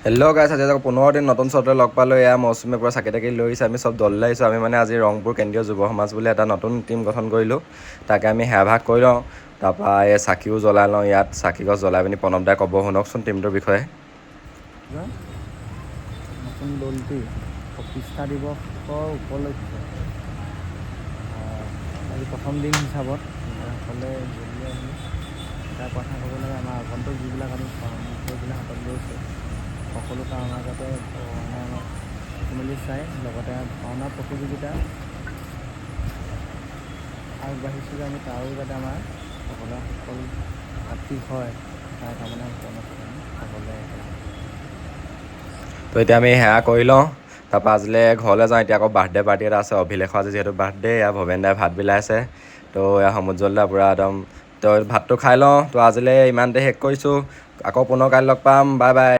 Hello' গাইছ, আজি 15 দিন নতুন চৰ্টে লগ পালোঁ। এয়া মৌচুমীৰ পৰা চাকি তাকি লৈ আহিছে। আমি চব দললৈ আহিছোঁ। আমি মানে আজি ৰংপুৰ কেন্দ্ৰীয় যুৱ সমাজ বুলি এটা নতুন টীম গঠন কৰিলোঁ। তাকে আমি সেৱাভাগ কৰি লওঁ। তাৰপৰা এই চাকিও জ্বলাই লওঁ। ইয়াত চাকি গছ জ্বলাই পিনি প্ৰণৱ দাই ক'ব, শুনকচোন টীমটোৰ বিষয়ে। নতুন দলটি প্ৰতিষ্ঠা দিৱসৰ উপলক্ষে আজি প্ৰথম দিন হিচাপত সকলে যদি আমি এটা কথা ক'ব লাগে, আমাৰ আগন্তুক যিবিলাক আমি সামগ্ৰীবিলাক হাতত লৈছোঁ, সকলো কামৰ মাজতে ভগৱানে আমাক চকু মেলি চাই, লগতে ভাওনা প্ৰতিযোগিতা আগবাঢ়িছোঁ যে আমি তাৰো যাতে আমাৰ সকলোৱে সফল প্ৰাপ্তি হয়, তাৰ কামনা সকলোৱে তো এতিয়া আমি সেৱা কৰি লওঁ। তাৰপৰা আজিলৈ ঘৰলৈ যাওঁ। এতিয়া আকৌ বাৰ্থডে পাৰ্টি এটা আছে অভিলেখৰ। আজি যিহেতু বাৰ্থডে, এয়া ভৱেন দাই ভাত বিলাইছে। তো এয়া সমুজ্জ্বল দা পূৰা একদম তো ভাতটো খাই লওঁ। তো আজিলৈ ইমানতে শেষ কৰিছোঁ। আকৌ পুনৰ কাইলৈ লগ পাম। Bye bye.